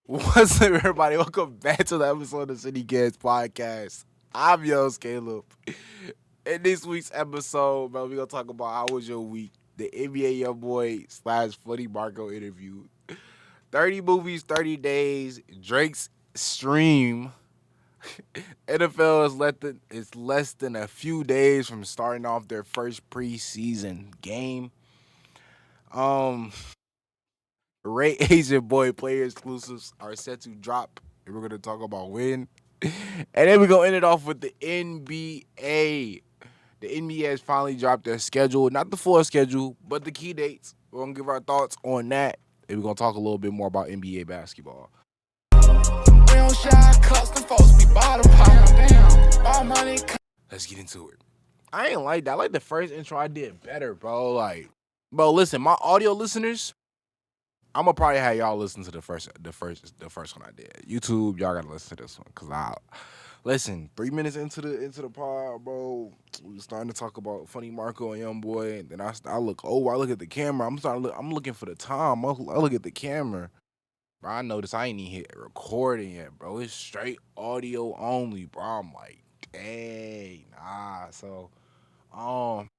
What's up, everybody? Welcome back to the episode of City Kids Podcast. I'm your host, Caleb. In this week's episode, bro, we're gonna talk about how was your week, the NBA YoungBoy slash Funny Marco interview, 30 movies, 30 days, Drake's stream. NFL is less than a few days from starting off their first preseason game. Um, Ray Asian Boy player exclusives are set to drop, and we're gonna talk about when. And then we're gonna end it off with the NBA. The NBA has finally dropped their schedule, not the full schedule, but the key dates. We're gonna give our thoughts on that, and we're gonna talk a little bit more about NBA basketball. Let's get into it. I ain't like that. I like the first intro I did better, bro. Bro, listen, my audio listeners, I'm gonna probably have y'all listen to the first one I did. YouTube, y'all gotta listen to this one, cause I listen. 3 minutes into the pod, bro, we was starting to talk about Funny Marco and YoungBoy, and then I look over, I look at the camera. I'm looking for the time. I look at the camera, bro. I notice I ain't even hit recording yet, bro. It's straight audio only, bro. I'm like, dang, nah. So, um,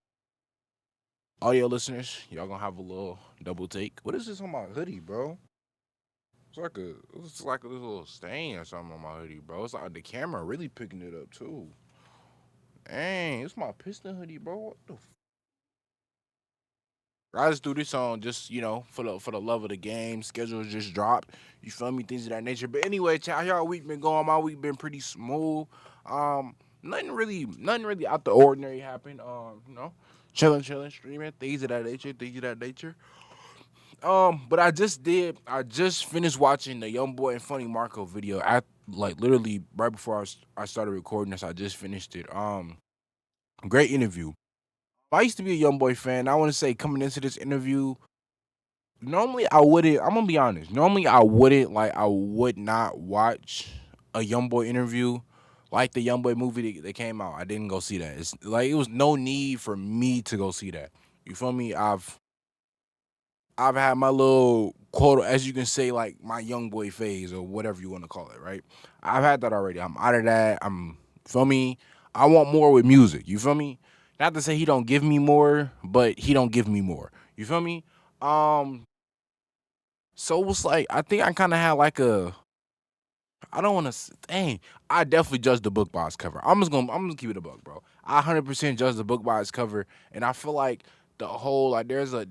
audio listeners, y'all gonna have a little double take. What is this on my hoodie, bro? It's like a little stain or something on my hoodie, bro. It's like the camera really picking it up too. Dang, it's my piston hoodie, bro. What the? I just do this on just for the love of the game. Schedules just dropped. You feel me? Things of that nature. But anyway, how y'all week been going? My week been pretty smooth. Nothing really out the ordinary happened. Chilling, streaming, things of that nature. But I just finished watching the Young Boy and Funny Marco video. I like literally right before I started recording this. I just finished it. Great interview. I used to be a Young Boy fan. I want to say coming into this interview, normally I wouldn't. I'm gonna be honest. Normally I wouldn't I would not watch a Young Boy interview. Like the Young Boy movie that came out, I didn't go see that. It's like it was no need for me to go see that. You feel me? I've had my little quote, as you can say, like my young boy phase or whatever you want to call it, right? I've had that already. I'm out of that. Feel me? I want more with music. You feel me? Not to say he don't give me more, but he don't give me more. You feel me? Um, so it was like I think I kind of had like a. I don't want to. Dang, I definitely judge the book by its cover. I'm gonna keep it a book, bro. I 100% judge the book by its cover, and I feel like the whole like there's a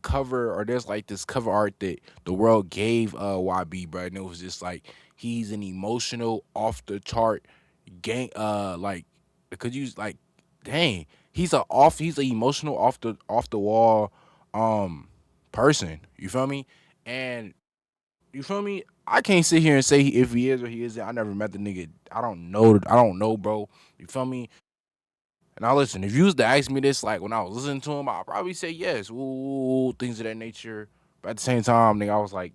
cover or there's like this cover art that the world gave YB, bro, and it was just like he's an emotional off the chart gang like could you like dang he's a emotional off the wall um person. You feel me? And you feel me? I can't sit here and say if he is or he isn't. I never met the nigga. I don't know. I don't know, bro. You feel me? And now listen, if you was to ask me this, like when I was listening to him, I'd probably say yes. Ooh, things of that nature. But at the same time, nigga, I was like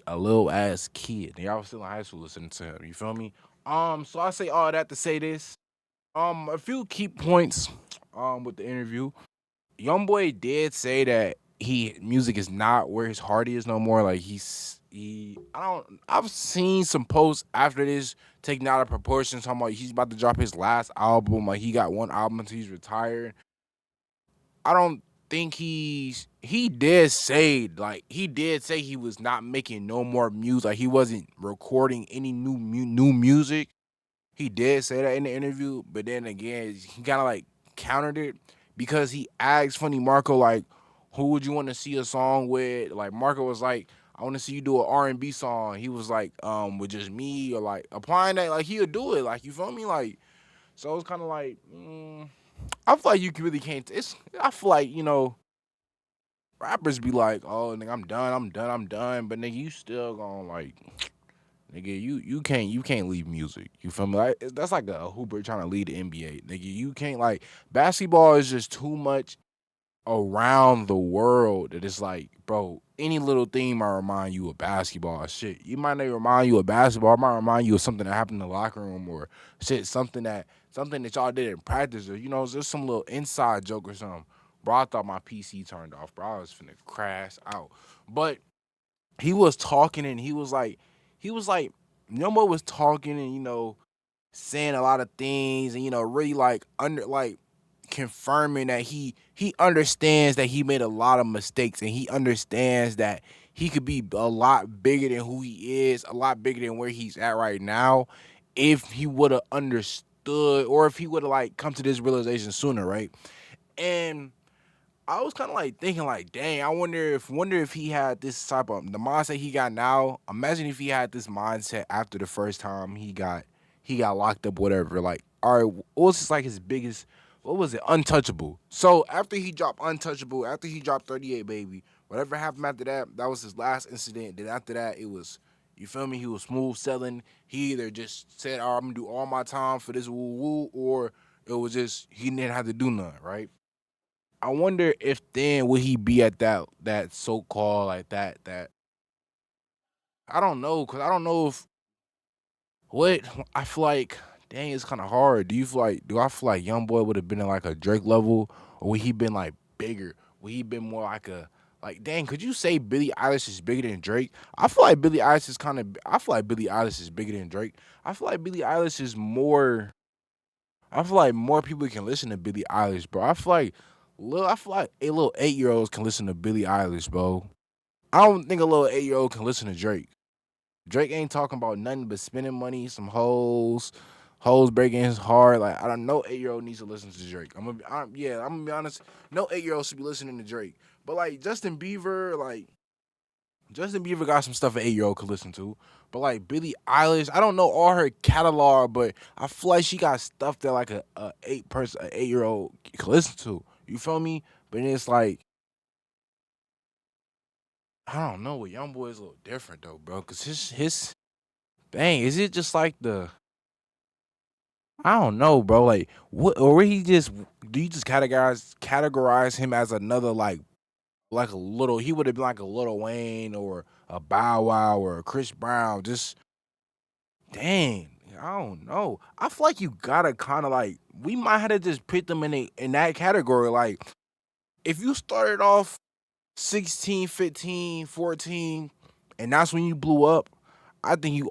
a little ass kid. Nigga, I was still in high school listening to him. You feel me? So I say all that to say this. A few key points with the interview. Youngboy did say that he music is not where his heart is no more. Like I've seen some posts after this taken out of proportion talking about he's about to drop his last album. Like he got one album until he's retired. I don't think he did say he was not making no more music. Like he wasn't recording any new music. He did say that in the interview, but then again, he kind of like countered it because he asked Funny Marco like, "Who would you want to see a song with?" Like Marco was like, "I want to see you do an R&B song." He was like, "With just me," or like applying that like he'll do it. Like you feel me? Like so it's kind of like I feel like you really can't. It's I feel like rappers be like, "Oh, nigga, I'm done," but nigga, you still gonna like. Nigga, you can't leave music. You feel me? Like, that's like a Hooper trying to lead the NBA. Nigga, you can't like basketball is just too much around the world that it's like, bro, any little thing might remind you of basketball or shit. You might not remind you of basketball, it might remind you of something that happened in the locker room or shit, something that y'all did in practice or just some little inside joke or something. Bro, I thought my PC turned off, bro. I was finna crash out. But he was talking and he was like, Youngboy was talking and saying a lot of things and really like under like confirming that he understands that he made a lot of mistakes and he understands that he could be a lot bigger than who he is, a lot bigger than where he's at right now if he would have understood or if he would have like come to this realization sooner, right? And I was kind of like thinking, like, dang, I wonder if he had this type of the mindset he got now. Imagine if he had this mindset after the first time he got locked up, whatever. Like, all right, what was just like his biggest? What was it? Untouchable. So after he dropped Untouchable, after he dropped 38 Baby, whatever happened after that, that was his last incident. Then after that, it was. You feel me? He was smooth selling. He either just said, "Oh, I'm gonna do all my time for this woo woo," or it was just he didn't have to do nothing, right? I wonder if then would he be at that so called like that I don't know because I don't know if what I feel like. Dang, it's kind of hard. Do I feel like YoungBoy would have been in like a Drake level, or would he been like bigger? Would he been more like a like? Dang, could you say Billie Eilish is bigger than Drake? I feel like Billie Eilish is kind of. I feel like Billie Eilish is bigger than Drake. I feel like Billie Eilish is more. I feel like more people can listen to Billie Eilish, bro. I feel like a little 8 year olds can listen to Billie Eilish, bro. I don't think a little 8 year old can listen to Drake. Drake ain't talking about nothing but spending money, some hoes breaking his heart. Like I don't know, 8 year old needs to listen to Drake. I'm gonna be honest. No 8 year old should be listening to Drake. But like Justin Bieber got some stuff an 8 year old could listen to. But like Billie Eilish, I don't know all her catalog, but I feel like she got stuff that like a 8 year old could listen to. You feel me? But it's like I don't know. With YoungBoy is a little different though, bro. Cause his dang, is it just like the I don't know, bro. Like what or he just do you just categorize him as another like a little he would have been like a Little Wayne or a Bow Wow or a Chris Brown. Just dang. I don't know. I feel like you gotta kinda like we might have to just put them in that category. Like if you started off 16, 15, 14, and that's when you blew up, I think you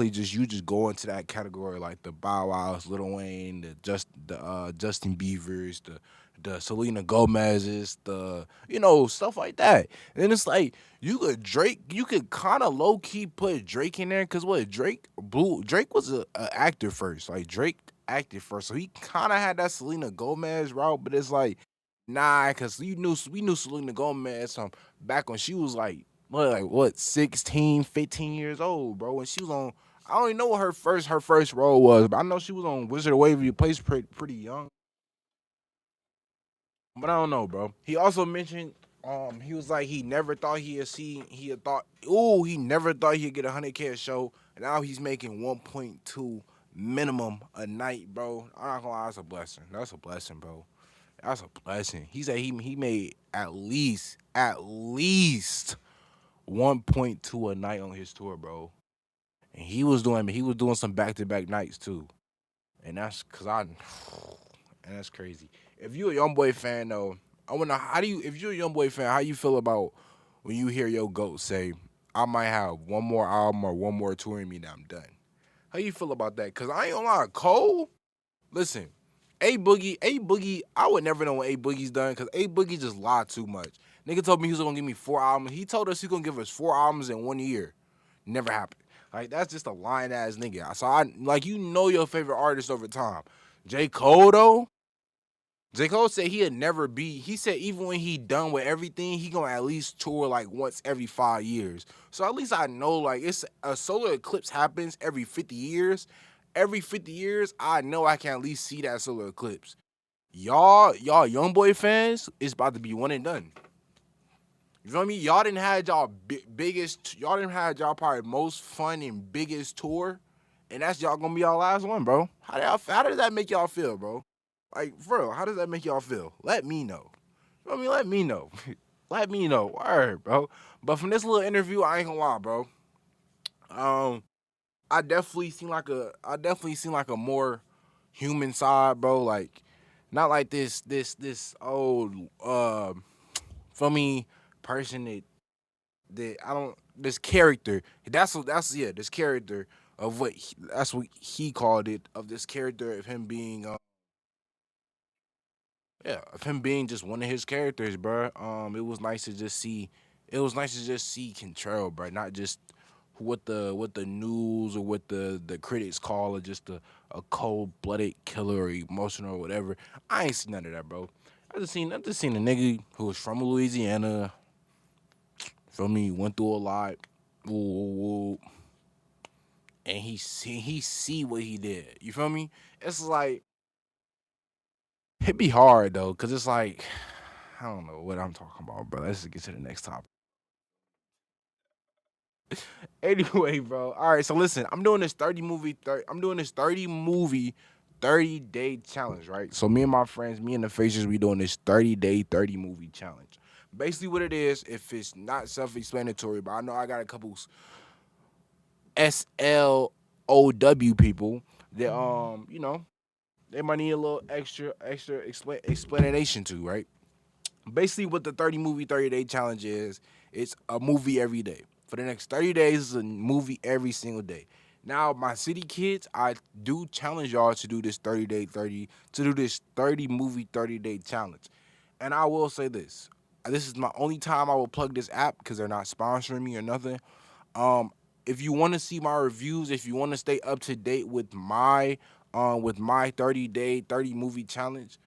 just go into that category like the Bow Wows, Lil Wayne, the Justin Biebers, the Selena Gomez's, the stuff like that. And it's like you could kind of low key put Drake in there because what Drake was a actor first, like Drake acted first, so he kind of had that Selena Gomez route, but it's like nah, because we knew Selena Gomez from back when she was like 16, 15 years old, bro. When she was on, I don't even know what her first role was, but I know she was on Wizard of Waverly Place pretty young. But I don't know, bro. He also mentioned he was like he never thought he'd get 100K a show, and now he's making 1.2 minimum a night, bro. I'm not gonna lie, that's a blessing. That's a blessing, bro. That's a blessing. He said he made at least 1.2 a night on his tour, bro. And he was doing some back to back nights too. And that's cause I and that's crazy. If you a young boy fan though, I wanna how do you if you're a young boy fan, how you feel about when you hear your goat say, I might have one more album or one more tour in me, then I'm done. How you feel about that? Cause I ain't gonna lie, Cole, listen, A Boogie, I would never know when A Boogie's done because A Boogie just lied too much. Nigga told me he was gonna give me 4 albums. He told us he gonna give us 4 albums in 1 year. Never happened. Like that's just a lying ass nigga. So I like your favorite artist over time. J. Cole though. J. Cole said he'd never be. He said even when he done with everything, he gonna at least tour like once every 5 years. So at least I know like it's a solar eclipse happens every 50 years. Every 50 years, I know I can at least see that solar eclipse. Y'all young boy fans, it's about to be one and done. You feel me? Y'all didn't have y'all probably most fun and biggest tour, and that's y'all gonna be y'all last one, bro. How does that make y'all feel, bro? Like, for real, how does that make y'all feel? Let me know. You know what I mean? Let me know. Let me know. Word, bro. But from this little interview, I ain't gonna lie, bro. Um, I definitely seen like a more human side, bro. Like, not like this old for me person that I don't. this character. That's yeah, this character of that's what he called it, of this character of him being yeah, of him being just one of his characters, bro. It was nice to just see. It was nice to just see Control, bro. Not just what the news or what the critics call it, just a cold blooded killer or emotional or whatever. I ain't seen none of that, bro. I just seen a nigga who was from Louisiana. Feel me? Went through a lot. Woo, woo, woo, and he see what he did. You feel me? It's like it be hard though, cause it's like I don't know what I'm talking about, bro. Let's just get to the next topic. Anyway, bro. All right, so listen, I'm doing this 30-day challenge, right? So me and my friends, me and the faces, we doing this 30-day 30 movie challenge. Basically what it is, if it's not self-explanatory, but I know I got a couple SLOW people that they might need a little extra explanation to, right? Basically what the 30 movie 30-day challenge is, it's a movie every day. For the next 30 days, it's a movie every single day. Now, my city kids, I do challenge y'all to do this 30 movie 30-day challenge. And I will say this. This is my only time I will plug this app because they're not sponsoring me or nothing. Um, if you want to see my reviews, if you want to stay up to date with my 30-day 30 movie challenge,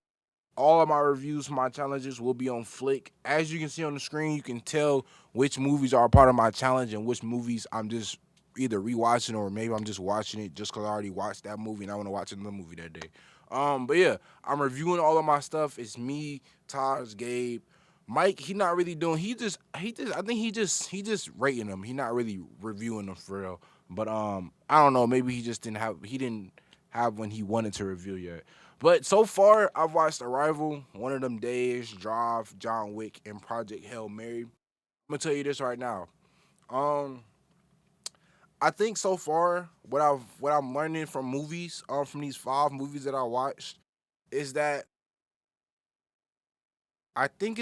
all of my reviews for my challenges will be on Flick. As you can see on the screen, you can tell which movies are a part of my challenge and which movies I'm just either rewatching or maybe I'm just watching it just because I already watched that movie and I want to watch another movie that day. But yeah, I'm reviewing all of my stuff. It's me, Taj, Gabe, Mike. He not really doing. I think he just rating them. He not really reviewing them for real. But I don't know. Maybe he didn't have when he wanted to review yet. But so far, I've watched Arrival, One of Them Days, Drive, John Wick, and Project Hail Mary. I'm gonna tell you this right now. Um, I think so far, what I'm learning from movies, from these 5 movies that I watched, is that I think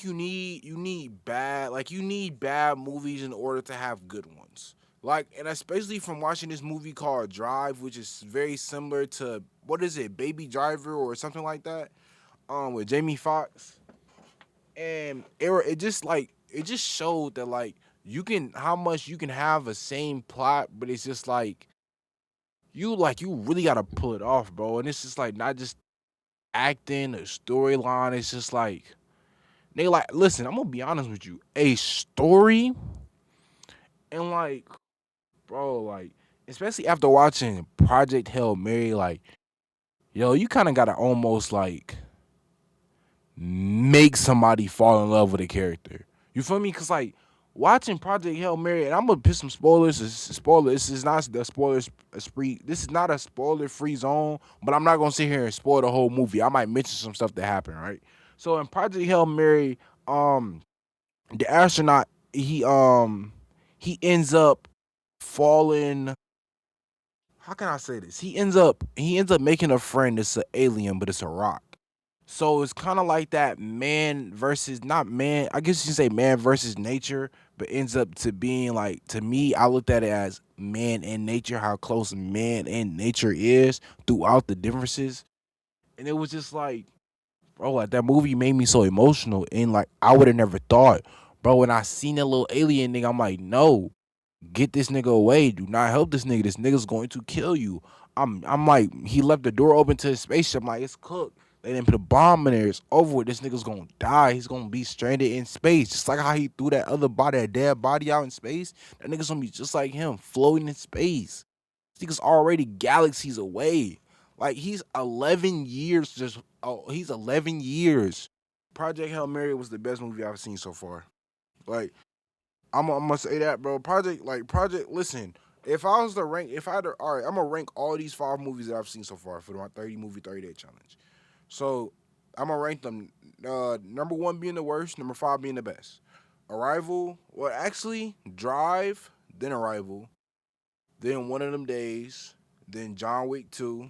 you need bad movies in order to have good ones. Like, and especially from watching this movie called Drive, which is very similar to what is it, Baby Driver or something like that, with Jamie Foxx, and it just showed that like you can how much you can have a same plot, but it's just like you really gotta pull it off, bro. And it's just like not just acting, a storyline. It's just like they like listen. I'm gonna be honest with you, a story and like bro, like especially after watching Project Hail Mary, like yo, you kind of gotta almost like make somebody fall in love with a character. You feel me? Cause like watching Project Hail Mary, and I'm gonna put some spoilers. This is not the spoilers spree. This is not a spoiler free zone. But I'm not gonna sit here and spoil the whole movie. I might mention some stuff that happened, right? So in Project Hail Mary, the astronaut he ends up falling. How can I say this? He ends up making a friend that's an alien, but it's a rock. So it's kind of like that man versus not man. I guess you can say man versus nature, but ends up to being like to me. I looked at it as man and nature, how close man and nature is throughout the differences, and it was just like, bro, like that movie made me so emotional, and like I would have never thought, bro. When I seen that little alien thing, I'm like, no, get this nigga away. Do not help this nigga. This nigga's going to kill you. I'm like, he left the door open to his spaceship. I'm like, it's cooked. They didn't put a bomb in there. It's over with. This nigga's gonna die. He's gonna be stranded in space. Just like how he threw that other body, that dead body out in space. That nigga's gonna be just like him, floating in space. This nigga's already galaxies away. Like he's 11 years he's 11 years. Project Hail Mary was the best movie I've seen so far. Like I'm gonna say that, bro. Project. Listen, if I was to rank, if I had to, all right, I'm gonna rank all these 5 movies that I've seen so far for my 30 movie 30-day challenge. So I'm gonna rank them. Number one being the worst, number five being the best. Arrival. Well, actually, Drive, then Arrival, then One of Them Days, then John Wick 2,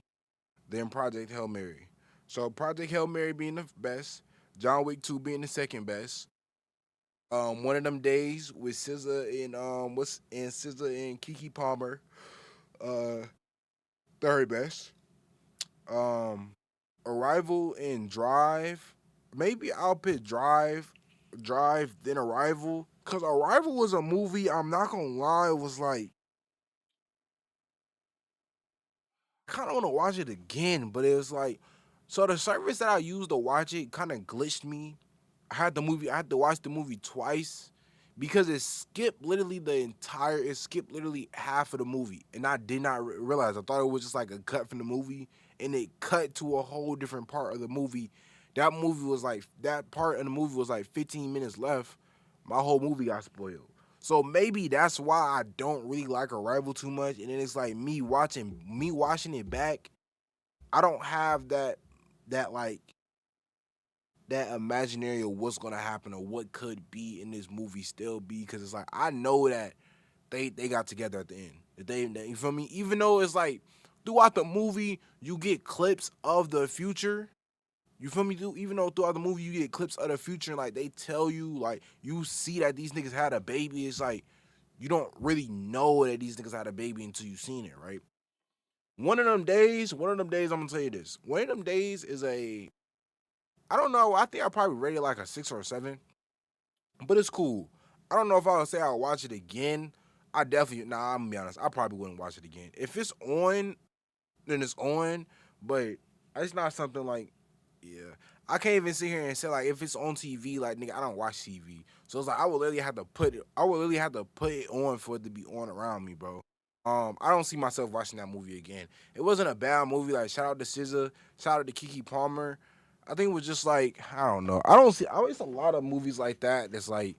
then Project Hail Mary. So Project Hail Mary being the best, John Wick 2 being the second best, One of them days with SZA and what's and SZA and Kiki Palmer. Uh, third best. Um, Arrival and Drive. Maybe I'll pick Drive then Arrival. Cause Arrival was a movie. I'm not gonna lie, it was like kind of want to watch it again, but it was like so the service that I used to watch it kind of glitched me. I had to watch the movie twice because it skipped literally half of the movie, and I did not realize. I thought it was just like a cut from the movie, and it cut to a whole different part of the movie. That part of the movie was like 15 minutes left. My whole movie got spoiled. So maybe that's why I don't really like Arrival too much. And then it's like me watching it back. I don't have that like that imaginary of what's gonna happen or what could be in this movie still be because it's like I know that they got together at the end. You feel me? Even though it's like throughout the movie you get clips of the future. You feel me? Even though throughout the movie you get clips of the future, and like they tell you, like you see that these niggas had a baby. It's like you don't really know that these niggas had a baby until you seen it, right? One of them days, I'm gonna tell you this. One of them days is I don't know. I think I probably rated like a 6 or 7, but it's cool. I don't know if I would say I'll watch it again. I definitely, nah, I'm gonna be honest. I probably wouldn't watch it again. If it's on, then it's on, but it's not something like, yeah. I can't even sit here and say like if it's on TV, like nigga, I don't watch TV. So it's like I would literally have to put it on for it to be on around me, bro. I don't see myself watching that movie again. It wasn't a bad movie. Like shout out to SZA, shout out to Kiki Palmer. I think it was just like I don't know. I don't see. It's a lot of movies like that. That's like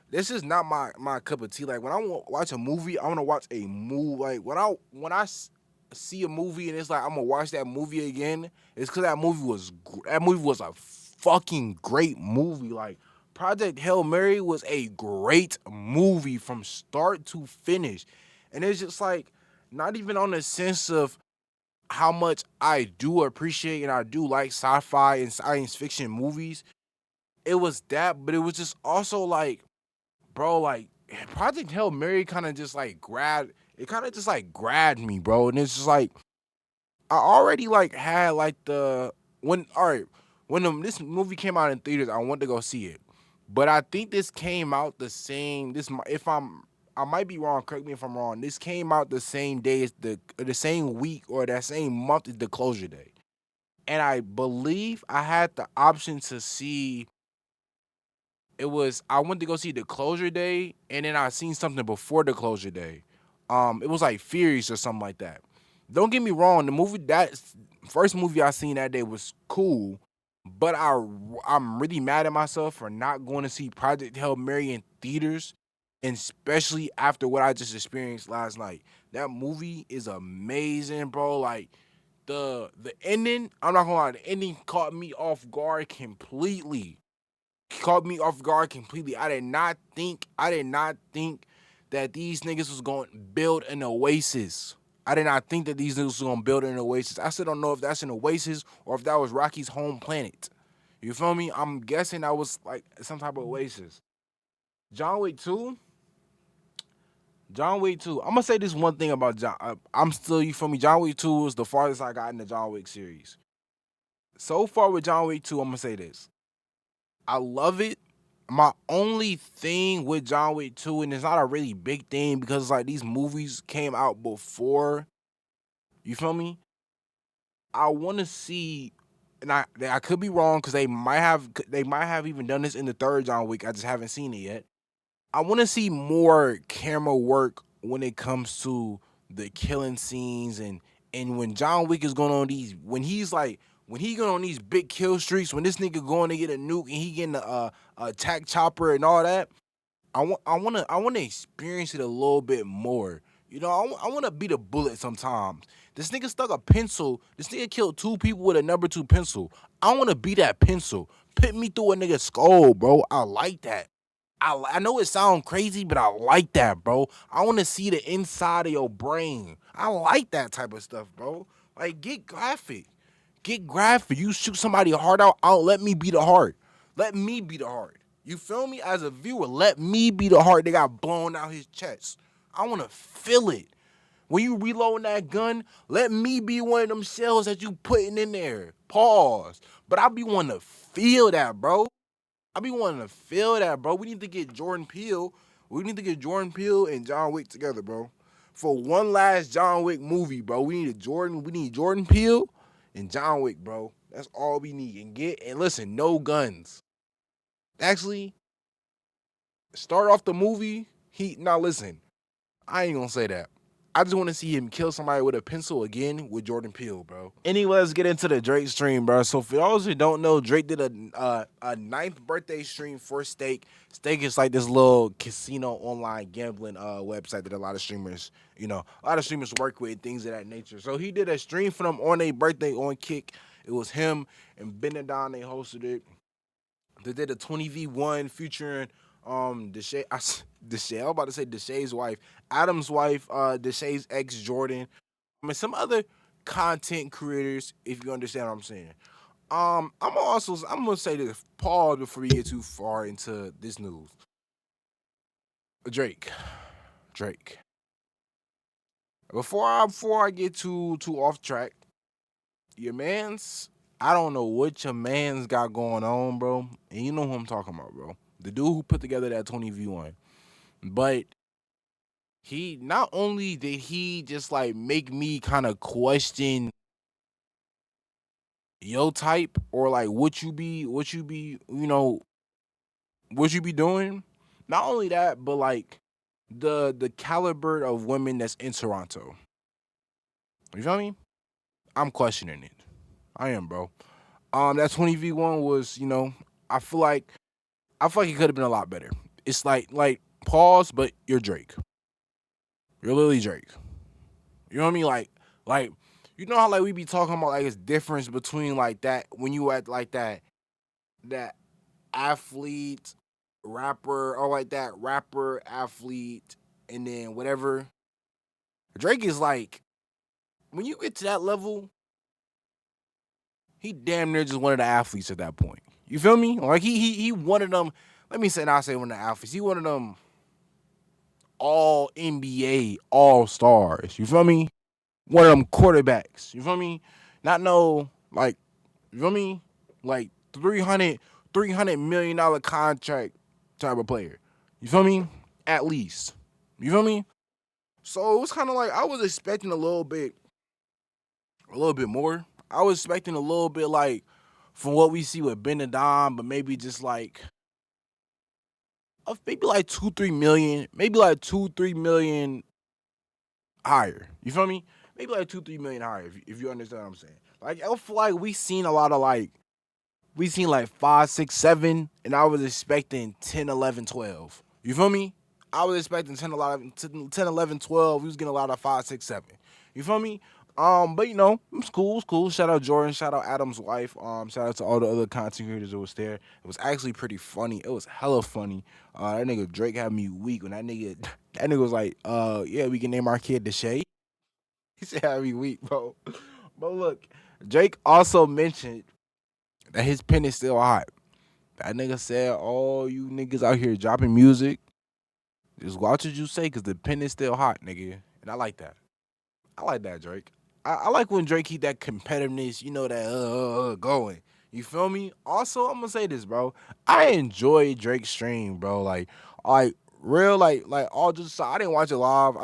this is not my cup of tea. Like when I watch a movie, I want to watch a movie. Like see a movie and it's like I'm gonna watch that movie again. It's because that movie was a fucking great movie. Like Project Hail Mary was a great movie from start to finish, and it's just like not even on the sense of how much I do appreciate and I do like sci-fi and science fiction movies. It was that, but it was just also like, bro, like Project Hail Mary kind of just like grabbed me, bro. And it's just like I already like had like the when all right this movie came out in theaters, I went to go see it, but I think this came out the same. If I might be wrong. Correct me if I'm wrong. This came out the same day as the same week or that same month as the closure day, and I believe I had the option to see I went to go see the closure day and then I seen something before the closure day. It was like Furies or something like that. Don't get me wrong, the movie that first movie I seen that day was cool, but I'm really mad at myself for not going to see Project Hail Mary in theaters, and especially after what I just experienced last night. That movie is amazing, bro. Like the ending, I'm not gonna lie, the ending caught me off guard completely. Caught me off guard completely. I did not think that these niggas was going to build an oasis. I did not think that these niggas was going to build an oasis. I still don't know if that's an oasis or if that was Rocky's home planet. You feel me? I'm guessing that was like some type of oasis. John Wick 2, John Wick 2. I'm gonna say this one thing about John. I'm still, you feel me? John Wick 2 was the farthest I got in the John Wick series. So far with John Wick 2, I'm gonna say this. I love it. My only thing with John Wick 2, and it's not a really big thing because like these movies came out before, you feel me? I want to see, and I could be wrong because they might have even done this in the third John Wick. I just haven't seen it yet. I want to see more camera work when it comes to the killing scenes and when John Wick is going on these when he going on these big kill streaks, when this nigga going to get a nuke and he getting a attack chopper and all that. I want to experience it a little bit more. You know, I want to beat a bullet sometimes. This nigga stuck a pencil. This nigga killed 2 people with a number 2 pencil. I want to beat that pencil. Put me through a nigga's skull, bro. I like that. I know it sounds crazy, but I like that, bro. I want to see the inside of your brain. I like that type of stuff, bro. Like, get graphic. Get graphic. You shoot somebody heart out, let me be the heart. Let me be the heart. You feel me? As a viewer, let me be the heart that got blown out his chest. I want to feel it. When you reloading that gun, let me be one of them shells that you putting in there. Pause. But I be wanting to feel that, bro. I be wanting to feel that, bro. We need to get Jordan Peele. We need to get Jordan Peele and John Wick together, bro. For one last John Wick movie, bro. We need Jordan Peele and John Wick, bro. That's all we need. And listen, no guns. Actually, start off the movie. Now listen, I ain't gonna say that. I just want to see him kill somebody with a pencil again with Jordan Peele, bro. Anyway, let's get into the Drake stream, bro. So for those who don't know, Drake did a ninth birthday stream for Stake. Stake is like this little casino online gambling website that a lot of streamers, work with, things of that nature. So he did a stream for them on their birthday on Kick. It was him and Bendadonn. They hosted it. They did a 20v1 featuring Deshae. Deshae. I was about to say Deshae's wife, Adam's wife, Deshae's ex Jordan. I mean some other content creators, if you understand what I'm saying. I'm gonna say this. Pause before we get too far into this news. Drake. Drake. Before I get too off track, your man's I don't know what your man's got going on, bro. And you know who I'm talking about, bro. The dude who put together that 20v1. But he not only did he just like make me kind of question your type or like what you be doing. Not only that, but like the caliber of women that's in Toronto. You feel me? I'm questioning it. I am, bro. That 20v1 was, I feel like it could have been a lot better. It's like pause, but you're Drake. You're literally Drake. You know what I mean? Like you know how like we be talking about like it's difference between like that when you at like that athlete rapper or like that rapper athlete and then whatever. Drake is like when you get to that level, he damn near just one of the athletes at that point. You feel me? Like he one of them. Let me say not say one of the athletes. He one of them all NBA all stars. You feel me? One of them quarterbacks. You feel me? Not no like you feel me? Like 300 million dollar contract type of player. You feel me? At least. You feel me? So it was kind of like I was expecting a little bit more. I was expecting a little bit like from what we see with Bendadonn, but maybe just like maybe like 2-3 million, maybe like 2-3 million higher. You feel me? Maybe like 2-3 million higher if you understand what I'm saying. Like I feel like we seen like 5, 6, 7, and I was expecting 10, 11, 12. You feel me? I was expecting 10, 11, 10, 11, 12. We was getting a lot of 5, 6, 7. You feel me? But it's cool. Shout out Jordan, shout out Adam's wife. Shout out to all the other content creators that was there. It was actually pretty funny. It was hella funny. That nigga Drake had me weak when that nigga was like, yeah, we can name our kid Deshae. He said had me weak, bro. But look, Drake also mentioned that his pen is still hot. That nigga said, all you niggas out here dropping music, just watch what you say, cause the pen is still hot, nigga. And I like that. I like that, Drake. I like when Drake keep that competitiveness, that going. You feel me? Also, I'm gonna say this, bro. I enjoy Drake's stream, bro. Like real, like all just. I didn't watch it live. I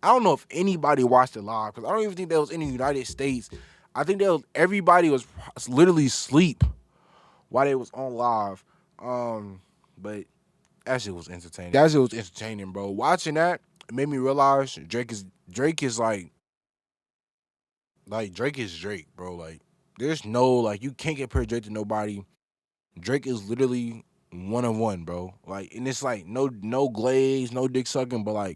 don't know if anybody watched it live because I don't even think there was any United States. I think everybody was literally asleep while they was on live. But that shit was entertaining. That shit was entertaining, bro. Watching that it made me realize Drake is like Drake is Drake, bro. Like there's no like you can't compare Drake to nobody. Drake is literally one of one, bro. Like and it's like no glaze, no dick sucking, but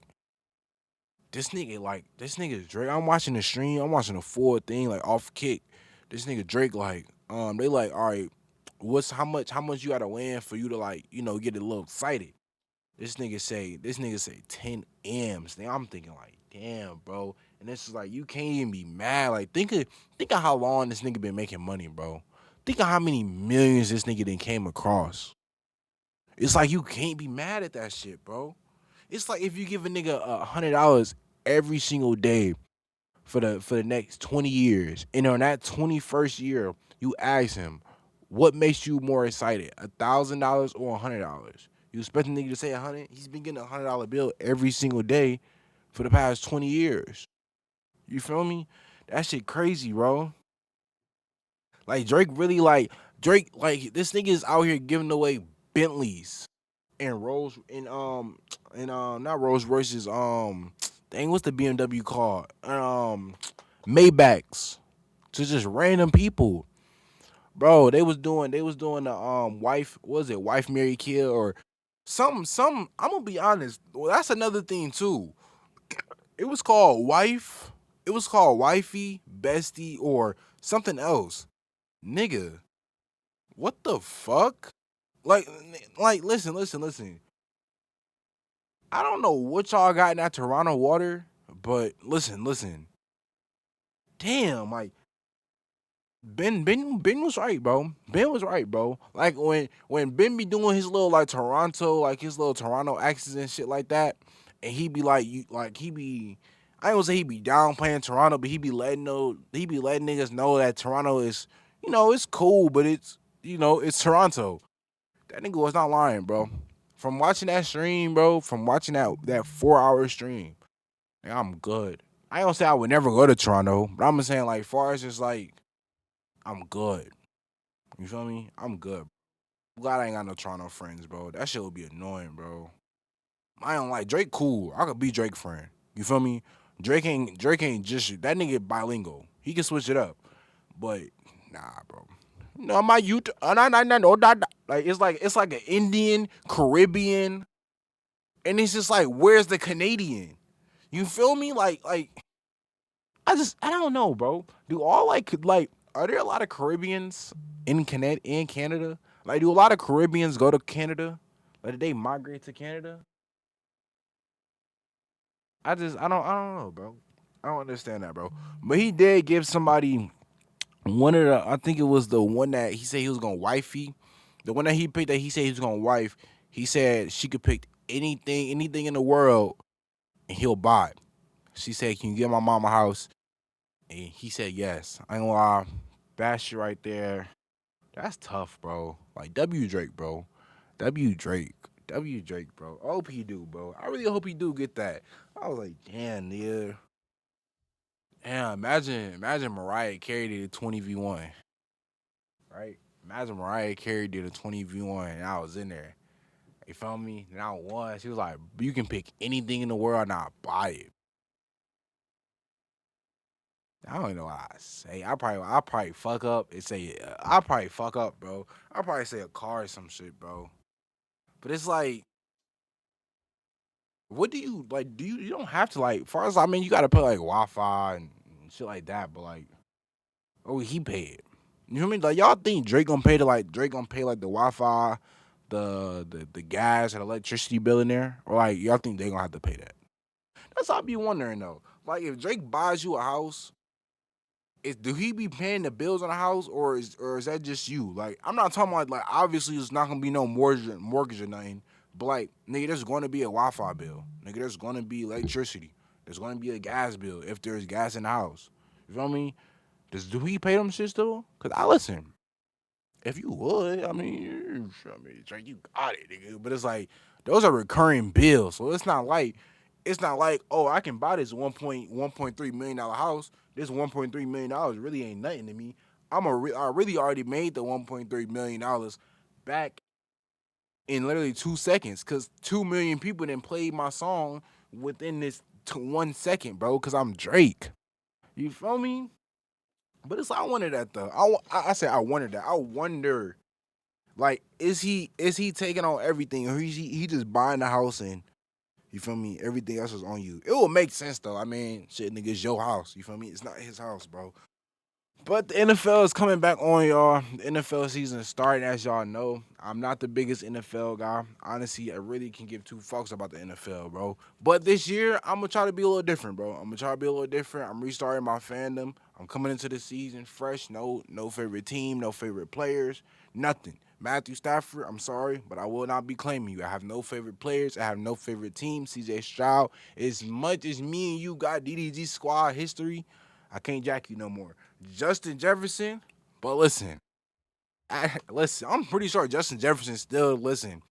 this nigga is Drake. I'm watching the stream, I'm watching the full thing, like off kick. This nigga Drake, like, they like, all right, how much you gotta win for you to like, get a little excited. This nigga say 10 M's. Then I'm thinking like, damn, bro. And it's just like you can't even be mad. Like think of how long this nigga been making money, bro. Think of how many millions this nigga then came across. It's like you can't be mad at that shit, bro. It's like if you give a nigga $100 every single day for the next 20 years, and on that 21st year, you ask him, what makes you more excited, $1,000 or $100? You expect the nigga to say 100? He's been getting $100 bill every single day for the past 20 years. You feel me? That shit crazy, bro. Like Drake really like this nigga is out here giving away Bentleys and Rolls and not Rolls Royces, dang, what's the BMW called? Maybachs to just random people. Bro, they was doing the wife, what was it, wife Mary Kill or some I'm gonna be honest. Well, that's another thing too. It was called wife, it was called wifey, bestie, or something else. Nigga, what the fuck? Like listen. I don't know what y'all got in that Toronto water, but listen. Damn, like Ben was right, bro. Ben was right, bro. Like when Ben be doing his little like Toronto, like his little Toronto accents and shit like that, and he be like you like he be I ain't gonna say he be downplaying Toronto, but he be letting niggas know that Toronto is, it's cool, but it's Toronto. That nigga was not lying, bro. From watching that stream, bro, from watching that 4 hour stream, like, I'm good. I don't say I would never go to Toronto, but I'm saying like far as just like I'm good. You feel me? I'm good. I'm glad I ain't got no Toronto friends, bro. That shit would be annoying, bro. I don't like Drake. Cool. I could be Drake friend. You feel me? Drake ain't just that nigga bilingual. He can switch it up, but nah, bro. No, my youth. No, like it's like an Indian, Caribbean, and it's just like, where's the Canadian? You feel me? Like I don't know, bro. Do all like are there a lot of Caribbeans in Canada? Like, do a lot of Caribbeans go to Canada? Like, did they migrate to Canada? I don't know, bro. I don't understand that, bro. But he did give somebody one of the, I think it was the one that he said he was gonna wifey. The one that he picked that he said he was gonna wife. He said she could pick anything in the world, and he'll buy it. She said, "Can you get my mom a house?" And he said yes. I ain't gonna lie, that shit right there, that's tough, bro. Like W Drake, bro. W Drake. W Drake, bro. I hope he do, bro. I really hope he do get that. I was like, damn, nigga. Damn, imagine Mariah Carey did a 20v1, right? Imagine Mariah Carey did a 20v1 and I was in there. You feel me? And I won. She was like, you can pick anything in the world and I'll buy it. I don't even know what I say. I probably fuck up and say I probably fuck up, bro. I probably say a car or some shit, bro. But it's like, what do you like? You don't have to like? Far as I mean, you got to put like Wi-Fi and shit like that. But like, oh, he paid. You know what I mean? Like, y'all think Drake gonna pay like the Wi-Fi, the gas and electricity bill in there, or like y'all think they gonna have to pay that? That's what I be wondering though. Like, if Drake buys you a house, do he be paying the bills on the house, or is that just you? Like, I'm not talking about like obviously it's not gonna be no mortgage or nothing, but like, nigga, there's gonna be a Wi-Fi bill, nigga, there's gonna be electricity, there's gonna be a gas bill if there's gas in the house. You feel me? Do he pay them shit still? Cause I listen. If you would, I mean, Drake, you got it, nigga. But it's like those are recurring bills, so it's not like, oh, I can buy this 1.3 million dollar house. This $1.3 million really ain't nothing to me. I really already made the $1.3 million back in literally 2 seconds, because 2 million people then played my song within this 1 second, bro. Because I'm Drake. You feel me? But it's like, I wonder that though. I say I wonder that. I wonder, like, is he taking on everything, or he just buying the house and, you feel me? Everything else is on you. It will make sense though. I mean, shit, nigga, it's your house. You feel me? It's not his house, bro. But the NFL is coming back on, y'all. The NFL season is starting, as y'all know. I'm not the biggest NFL guy. Honestly, I really can give two fucks about the NFL, bro. But this year, I'm gonna try to be a little different, bro. I'm gonna try to be a little different. I'm restarting my fandom. I'm coming into the season fresh. No favorite team, no favorite players, nothing. Matthew Stafford, I'm sorry, but I will not be claiming you. I have no favorite players. I have no favorite team. CJ Stroud, as much as me and you got DDG squad history, I can't jack you no more. Justin Jefferson, but listen, listen, I'm pretty sure Justin Jefferson still listen.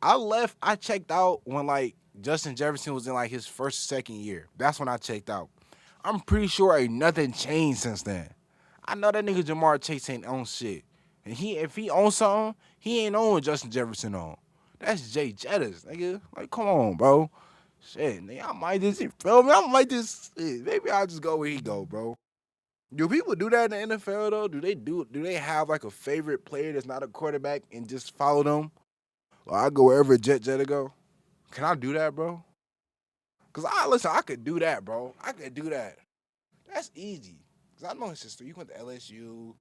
I checked out when like Justin Jefferson was in like his first, second year. That's when I checked out. I'm pretty sure ain't nothing changed since then. I know that nigga Jamar Chase ain't on shit. And if he owns something, he ain't on what Justin Jefferson on. That's Jay Jettas, nigga. Like, come on, bro. Shit, nigga, I might just, you feel me? I might just, maybe I'll just go where he go, bro. Do people do that in the NFL though? Do they have like a favorite player that's not a quarterback and just follow them? Or I go wherever Jetta go? Can I do that, bro? Cause I could do that, bro. I could do that. That's easy. Cause I know his sister. You went to LSU.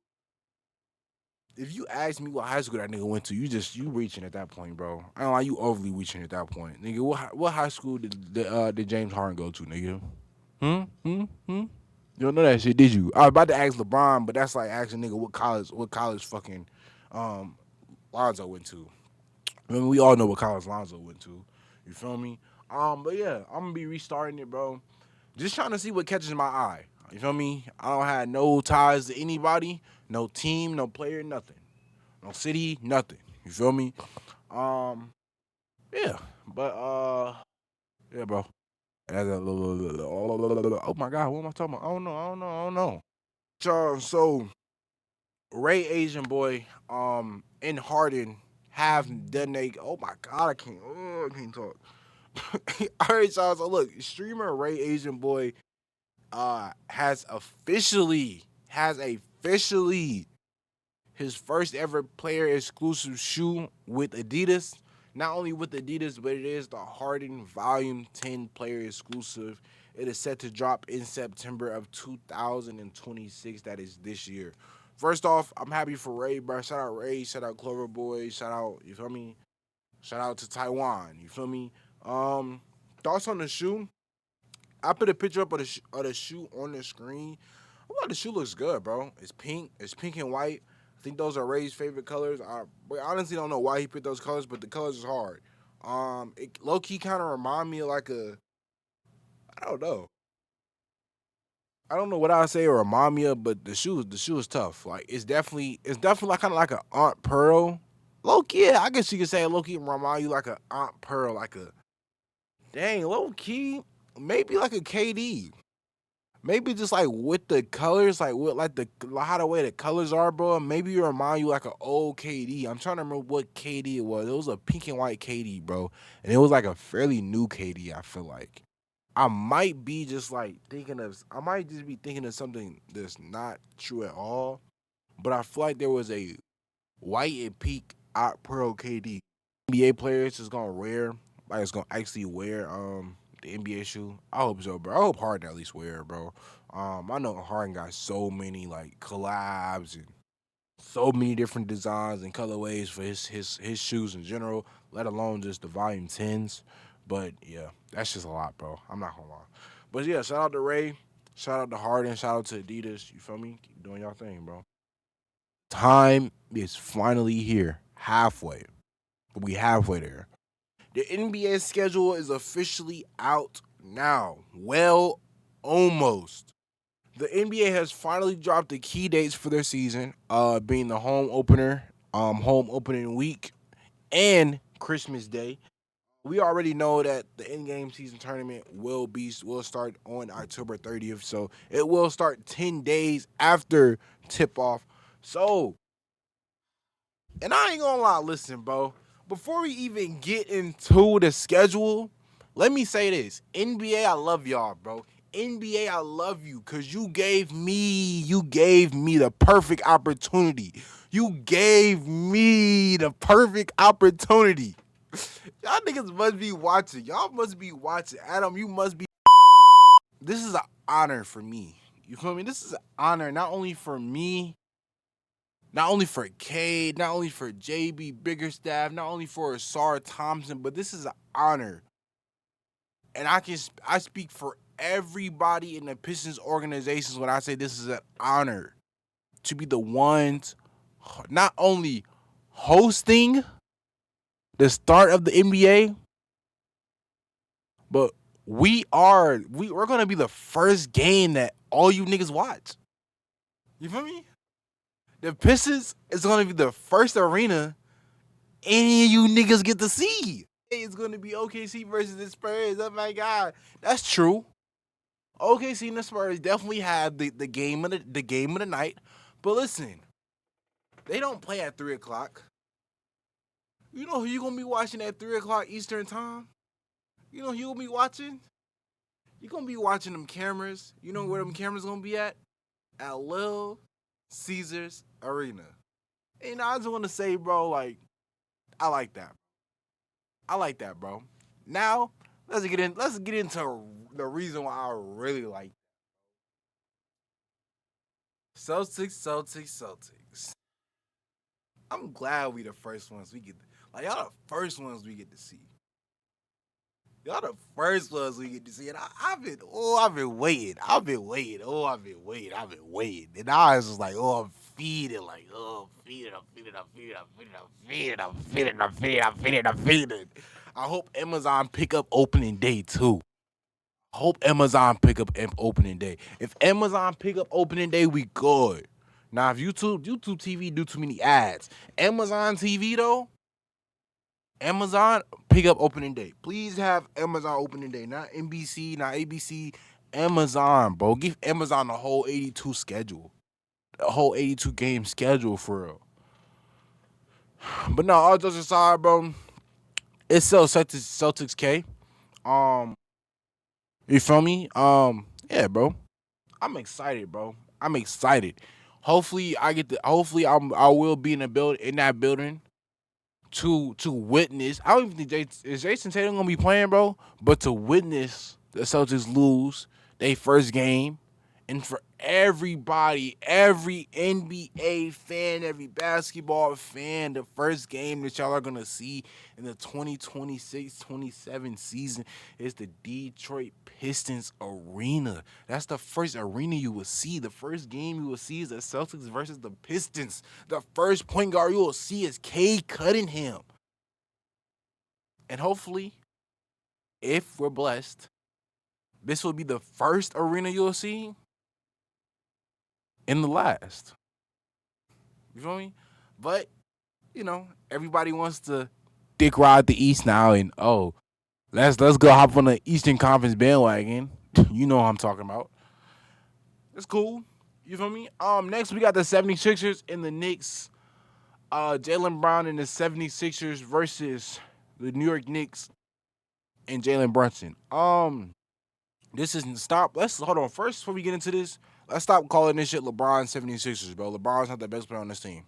If you ask me what high school that nigga went to, you reaching at that point, bro. I don't like you overly reaching at that point, nigga. What high school did James Harden go to, nigga? Hmm. You don't know that shit, did you? I was about to ask LeBron, but that's like asking nigga what college fucking um Lonzo went to. I mean, we all know what college Lonzo went to. You feel me? But yeah, I'm gonna be restarting it, bro. Just trying to see what catches my eye. You feel me? I don't have no ties to anybody, no team, no player, nothing. No city, nothing. You feel me? Um, yeah. But yeah, bro. Oh my god, what am I talking about? I don't know. So Ray Asian boy, and Harden have done they. Oh my god, I can't talk. All right, y'all. So look, streamer Ray Asian boy has officially his first ever player exclusive shoe with Adidas. Not only with Adidas, but it is the Harden Volume 10 player exclusive. It is set to drop in September of 2026. That is this year. First off, I'm happy for Ray, bro. Shout out Ray, shout out Clover Boy, shout out, you feel me? Shout out to Taiwan, you feel me? Um, Thoughts on the shoe? I put a picture up of the shoe on the screen. I thought the shoe looks good, bro. It's pink. It's pink and white. I think those are Ray's favorite colors. But I honestly don't know why he picked those colors, but the colors is hard. It low key kind of remind me of like a, I don't know. I don't know what I say or remind me of, but the shoe is tough. Like it's definitely like kind of like a Aunt Pearl. Low key, yeah, I guess you could say low key remind you like a Aunt Pearl, like a dang low key, maybe like a KD. Maybe just like with the colors, like with like how the way the colors are, bro. Maybe it remind you like an old KD. I'm trying to remember what KD it was. It was a pink and white KD, bro, and it was like a fairly new KD. I feel like I might be just like thinking of. I might just be thinking of something that's not true at all. But I feel like there was a white and pink Pearl KD. NBA players is gonna wear, like it's gonna actually wear the NBA shoe. I hope so, bro. I hope Harden at least wear it, bro. I know Harden got so many like collabs and so many different designs and colorways for his shoes in general, let alone just the volume 10s. But yeah, that's just a lot, bro. I'm not gonna lie. But yeah, shout out to Ray, shout out to Harden, shout out to Adidas. You feel me? Keep doing y'all thing, bro. Time is finally here. Halfway. We halfway there. The NBA schedule is officially out now. Well, almost. The NBA has finally dropped the key dates for their season, being the home opener, home opening week, and Christmas Day. We already know that the in-game season tournament will start on October 30th, so it will start 10 days after tip-off. So and I ain't gonna lie, listen, bro. Before we even get into the schedule, let me say this. NBA, I love y'all, bro. NBA, I love you because you gave me the perfect opportunity. You gave me the perfect opportunity. Y'all niggas must be watching. Y'all must be watching. Adam, you must be. This is an honor for me. You feel me? This is an honor not only for me, not only for Cade, not only for JB Biggerstaff, not only for Asar Thompson, but this is an honor. And I speak for everybody in the Pistons organizations when I say this is an honor to be the ones not only hosting the start of the NBA, but we're gonna be the first game that all you niggas watch. You feel me? The Pistons is gonna be the first arena any of you niggas get to see. It's gonna be OKC versus the Spurs. Oh my god, that's true. OKC and the Spurs definitely have the game of the game of the night. But listen, they don't play at 3 o'clock. You know who you gonna be watching at 3 o'clock Eastern time? You know who you gonna be watching? You gonna be watching them cameras. You know where them cameras gonna be at? At Lil Caesars Arena. And I just wanna say, bro, like, I like that. I like that, bro. Now, let's get into the reason why I really like Celtics. I'm glad we the first ones we get like y'all the first ones we get to see. Y'all the first ones we get to see. And I've been waiting. I've been waiting. And I was just like, oh, I'm feeding, like, oh, I'm feeding. I hope Amazon pick up opening day too. Hope Amazon pick up opening day. If Amazon pick up opening day, we good. Now if YouTube TV do too many ads. Amazon TV though, Amazon pick up opening day. Please have Amazon opening day, not NBC, not ABC. Amazon, bro. Give Amazon the whole 82 schedule. The whole 82 game schedule for real. But no, all jokes aside, bro. It's still Celtics K. Um, you feel me? Yeah, bro. I'm excited, bro. I'm excited. Hopefully, I will be in that building to witness. I don't even think is Jason Tatum gonna be playing, bro. But to witness the Celtics lose their first game, and for everybody, every NBA fan, every basketball fan, the first game that y'all are gonna see in the 2026-27 season is the Detroit Pistons arena. That's the first arena you will see. The first game you will see is the Celtics versus the Pistons. The first point guard you will see is Cade Cunningham. And hopefully, if we're blessed, this will be the first arena you'll see in the last. You feel me? But, everybody wants to dick ride the East now and let's go hop on the Eastern Conference bandwagon. You know what I'm talking about. It's cool. You feel me? Next we got the 76ers and the Knicks. Jaylen Brown and the 76ers versus the New York Knicks and Jalen Brunson. This isn't stop. Let's hold on. First, before we get into this, let's stop calling this shit LeBron 76ers, bro. LeBron's not the best player on this team.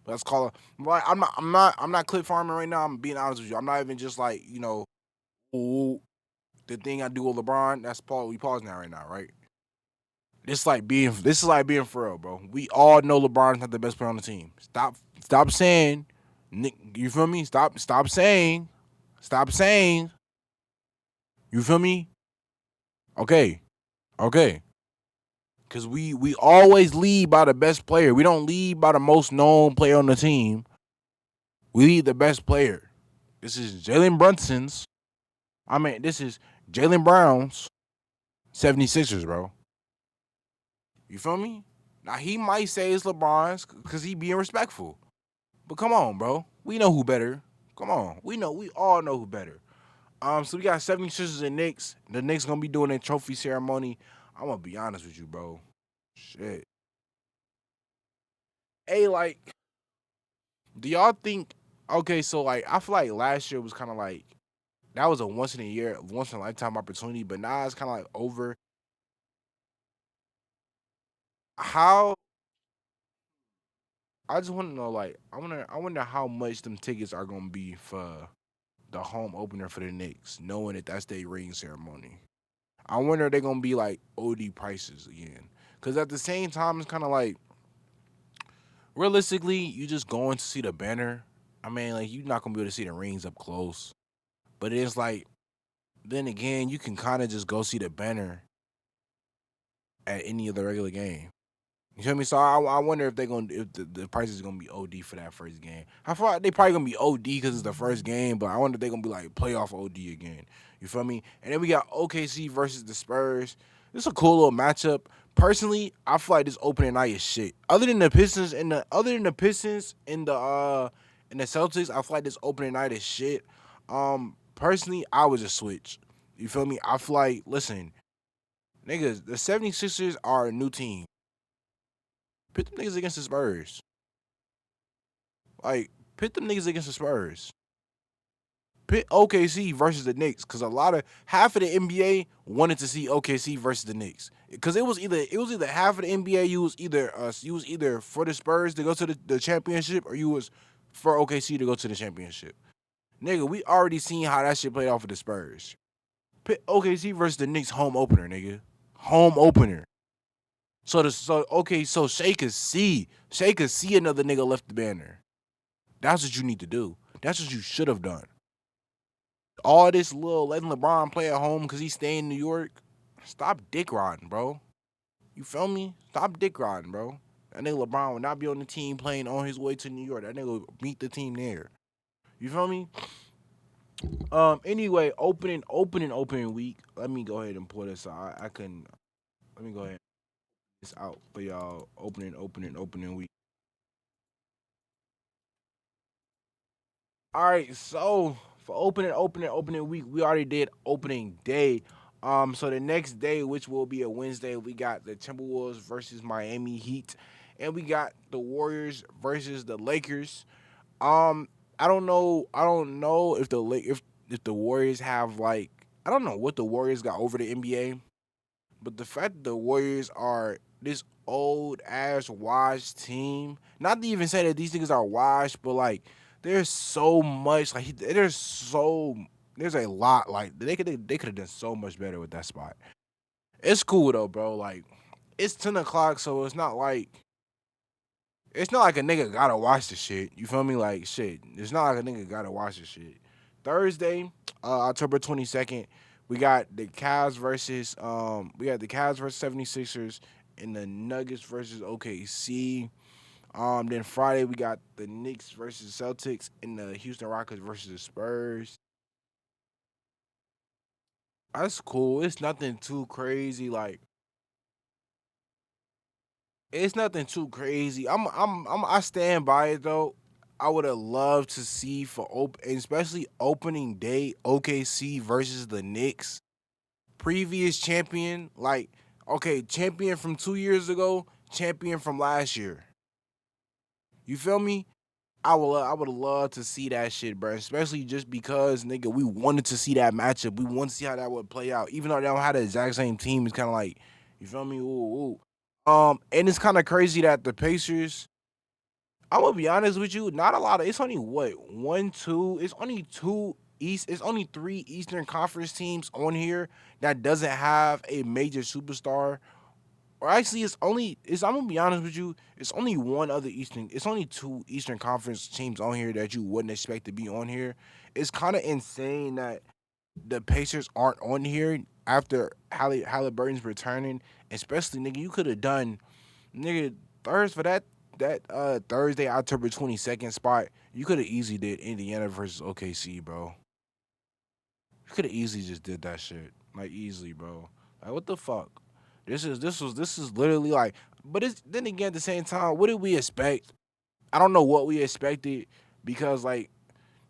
Let's call it. But I'm not clip farming right now. I'm being honest with you. I'm not even just like, ooh, the thing I do with LeBron. That's Paul. We pause now right now, right? This is like being for real, bro. We all know LeBron's not the best player on the team. Stop saying, Nick. You feel me? Stop saying. You feel me? Okay. Because we always lead by the best player. We don't lead by the most known player on the team. We lead the best player. This is Jalen Brunson's. This is Jalen Brown's 76ers, bro. You feel me? Now, he might say it's LeBron's because he being respectful. But come on, bro. We know who better. Come on. We all know who better. So we got 76ers and Knicks. The Knicks going to be doing their trophy ceremony. I'm going to be honest with you, bro. Shit. Hey, like, do y'all think, okay, so, like, I feel like last year was kind of like, that was a once in a lifetime opportunity, but now it's kind of like over. How, I just want to know, like, I wonder how much them tickets are going to be for the home opener for the Knicks, knowing that that's their ring ceremony. I wonder if they're going to be like OD prices again. Because at the same time, it's kind of like, realistically, you just going to see the banner. Like, you're not going to be able to see the rings up close. But it's like, then again, you can kind of just go see the banner at any of the regular game. You feel me? So I wonder if the price is gonna be OD for that first game. I feel like they probably gonna be OD because it's the first game, but I wonder if they gonna be like playoff OD again. You feel me? And then we got OKC versus the Spurs. This is a cool little matchup. Personally, I feel like this opening night is shit. Other than the Pistons and the Celtics, I feel like this opening night is shit. Personally, I would just switch. You feel me? I feel like listen, niggas, the 76ers are a new team. Put them niggas against the Spurs. Like, pit them niggas against the Spurs. Pit OKC versus the Knicks, because a lot of half of the NBA wanted to see OKC versus the Knicks, because it was either half of the NBA you was either for the Spurs to go to the championship, or you was for OKC to go to the championship. Nigga, we already seen how that shit played off of the Spurs. Pit OKC versus the Knicks home opener, nigga, home opener. So Shay could see another nigga left the banner. That's what you need to do. That's what you should have done. All this little letting LeBron play at home because he's staying in New York. Stop dick riding, bro. You feel me? Stop dick riding, bro. That nigga LeBron would not be on the team playing on his way to New York. That nigga would meet the team there. You feel me? Anyway, opening week. Let me go ahead and pull this out. I couldn't. Let me go ahead and pull this out for y'all. Opening week. All right, so for opening week, we already did opening day. So the next day, which will be a Wednesday, we got the Timberwolves versus Miami Heat, and we got the Warriors versus the Lakers. I don't know if if the Warriors have like I don't know what the Warriors got over the NBA, but the fact that the Warriors are this old ass washed team, not to even say that these niggas are washed, but like there's so much like there's a lot like they could have done so much better with that spot. It's cool though, bro. Like it's 10 o'clock, so it's not like a nigga gotta watch the shit. You feel me? Like shit. It's not like a nigga gotta watch the shit. Thursday, October 22nd, we got the Cavs versus 76ers and the Nuggets versus OKC. Then Friday we got the Knicks versus Celtics and the Houston Rockets versus the Spurs. That's cool. It's nothing too crazy. Like it's nothing too crazy. I stand by it though. I would have loved to see especially opening day OKC versus the Knicks. Previous champion, like okay, champion from 2 years ago, champion from last year. You feel me? I would love to see that shit, bro. Especially just because, nigga, we wanted to see that matchup. We want to see how that would play out. Even though they don't have the exact same team, it's kind of like, you feel me? Ooh, ooh. And it's kind of crazy that the Pacers. I'm gonna be honest with you. Not a lot of. It's only what one, two. It's only two East. It's only three Eastern Conference teams on here that doesn't have a major superstar. Or actually, it's only. It's. I'm gonna be honest with you. It's only one other Eastern. It's only two Eastern Conference teams on here that you wouldn't expect to be on here. It's kind of insane that the Pacers aren't on here after Halliburton's returning. Especially, nigga, you could have done, nigga, Thursday for that Thursday, October 22nd spot. You could have easily did Indiana versus OKC, bro. You could have easily just did that shit, like easily, bro. Like what the fuck? This is literally like, but it's then again at the same time, what did we expect? I don't know what we expected because like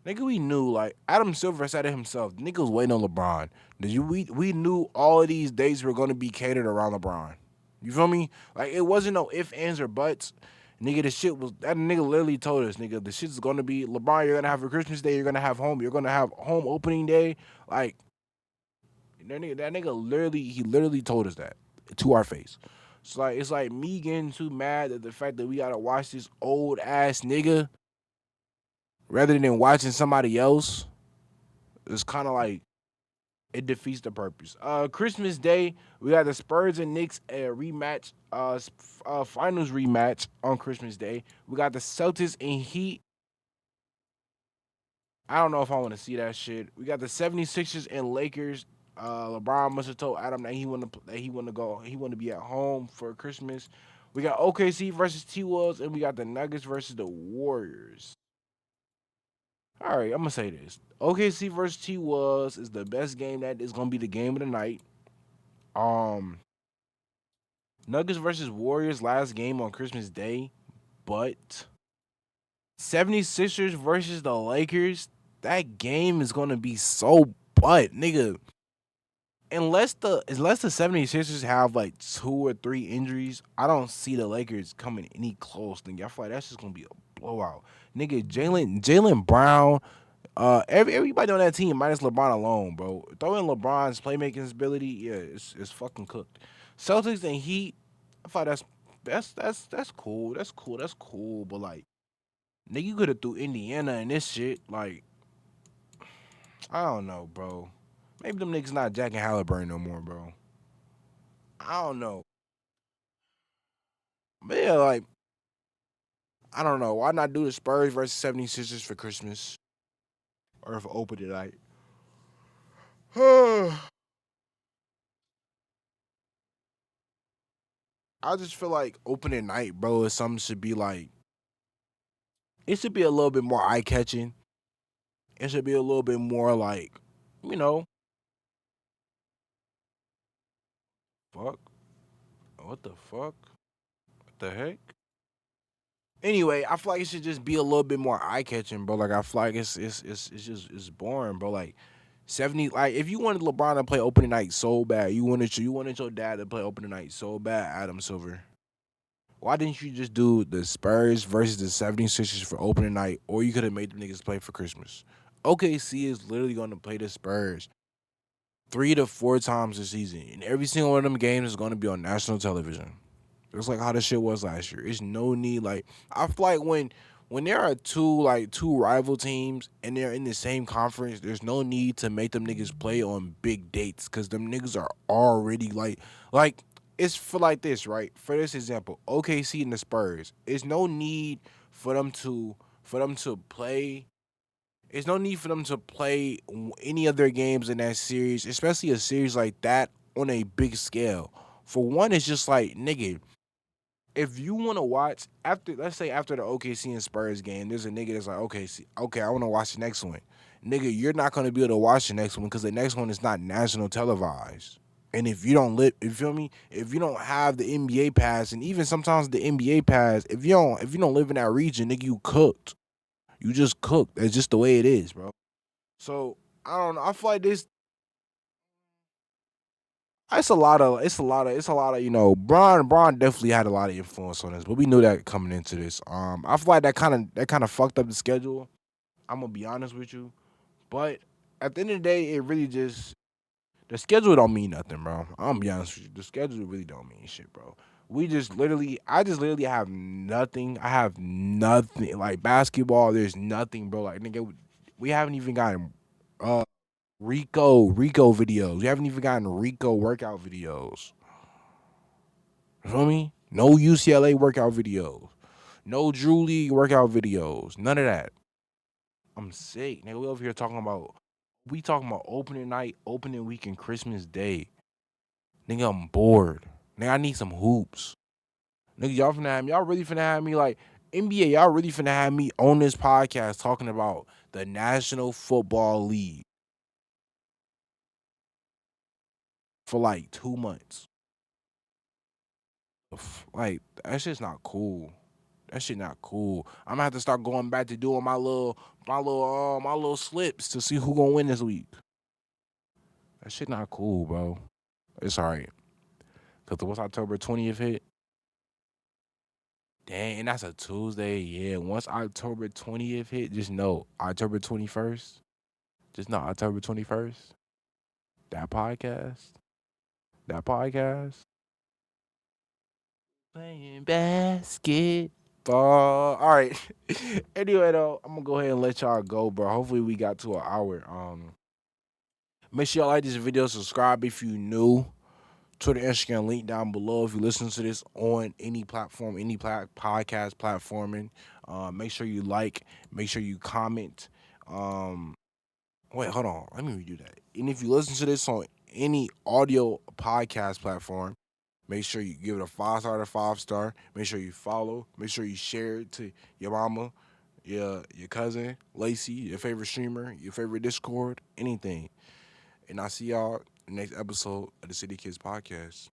nigga, we knew like Adam Silver said it himself. Nigga was waiting on LeBron. We knew all of these days were gonna be catered around LeBron. You feel me? Like it wasn't no ifs, ands, or buts. Nigga, the shit was that nigga literally told us, nigga, the shit's gonna be LeBron. You're gonna have a Christmas day. You're gonna have home opening day. Like that nigga literally told us that to our face. It's like me getting too mad at the fact that we gotta watch this old ass nigga rather than watching somebody else. It's kind of like it defeats the purpose. Christmas Day, we got the Spurs and Knicks rematch, finals rematch on Christmas Day. We got the Celtics and Heat. I don't know if I want to see that shit. We got the 76ers and Lakers. LeBron must have told Adam that he want to go. He want to be at home for Christmas. We got OKC versus T Wolves, and we got the Nuggets versus the Warriors. All right, I'm gonna say this: OKC versus T Wolves is the best game that is gonna be the game of the night. Um, Nuggets versus Warriors last game on Christmas Day, but 76ers versus the Lakers, that game is gonna be so butt, nigga. Unless the 76ers have like two or three injuries, I don't see the Lakers coming any close, nigga. I feel like that's just gonna be a blowout. Nigga, Jalen Brown, everybody on that team minus LeBron alone, bro. Throw in LeBron's playmaking ability, yeah, it's fucking cooked. Celtics and Heat, I thought that's cool. That's cool. But like, nigga, you could have threw Indiana and this shit. Like, I don't know, bro. Maybe them niggas not Jack and Halliburton no more, bro. I don't know. But yeah, like, I don't know. Why not do the Spurs versus 76ers for Christmas? Or for opening night? I just feel like opening night, bro, is something should be like it should be a little bit more eye catching. It should be a little bit more like, you know, fuck. What the fuck? What the heck? Anyway, I feel like it should just be a little bit more eye catching, bro. Like I feel like it's just it's boring, bro. Like 70, like if you wanted LeBron to play opening night so bad, you wanted your dad to play opening night so bad, Adam Silver. Why didn't you just do the Spurs versus the 76ers for opening night, or you could have made them niggas play for Christmas? OKC is literally going to play the Spurs 3 to 4 times this season, and every single one of them games is going to be on national television. It's like how the shit was last year. It's no need. Like I feel like when there are two rival teams and they're in the same conference, there's no need to make them niggas play on big dates because them niggas are already like it's for like this, right? For this example, OKC and the Spurs. It's no need for them to play. It's no need for them to play any of their games in that series, especially a series like that on a big scale. For one, it's just like nigga, if you want to watch after, let's say after the OKC and Spurs game, there's a nigga that's like, okay, okay, I want to watch the next one. Nigga, you're not gonna be able to watch the next one because the next one is not national televised. And if you don't live, you feel me? If you don't have the NBA pass, and even sometimes the NBA pass, if you don't live in that region, nigga, you cooked. You just cooked. That's just the way it is, bro. So I don't know. I feel like this. It's a lot of Braun definitely had a lot of influence on us, but we knew that coming into this. I feel like that kind of fucked up the schedule. I'm gonna be honest with you, but at the end of the day, it really just the schedule don't mean nothing, bro. I'm gonna be honest with you, the schedule really don't mean shit, bro. I just literally have nothing. I have nothing like basketball. There's nothing, bro. Like nigga, we haven't even gotten uh Rico videos. We haven't even gotten Rico workout videos. You feel me? No UCLA workout videos. No Drew League workout videos. None of that. I'm sick. Nigga, we over here talking about opening night, opening week, and Christmas Day. Nigga, I'm bored. Nigga, I need some hoops. Nigga, y'all really finna have me like NBA, y'all really finna have me on this podcast talking about the National Football League for like 2 months. Like, that shit's not cool. That shit not cool. I'm gonna have to start going back to doing my little slips to see who gonna win this week. That shit not cool, bro. It's alright. Cause what's October 20th hit? Dang, and that's a Tuesday. Yeah, once October 20th hit, just know October 21st. Just know October 21st. That podcast. That podcast. Playing basketball. All right. Anyway, though, I'm gonna go ahead and let y'all go, bro. Hopefully, we got to an hour. Make sure y'all like this video, subscribe if you new. Twitter, Instagram, link down below. If you listen to this on any platform, any podcast platforming, make sure you like, make sure you comment. Um, Wait, hold on. Let me redo that. And if you listen to this on any audio podcast platform, Make sure you give it a 5 star out of 5 star. Make sure you follow. Make sure you share it to your mama, your cousin, Lacey, your favorite streamer, your favorite Discord, anything. And I'll see y'all in the next episode of the City Kids Podcast.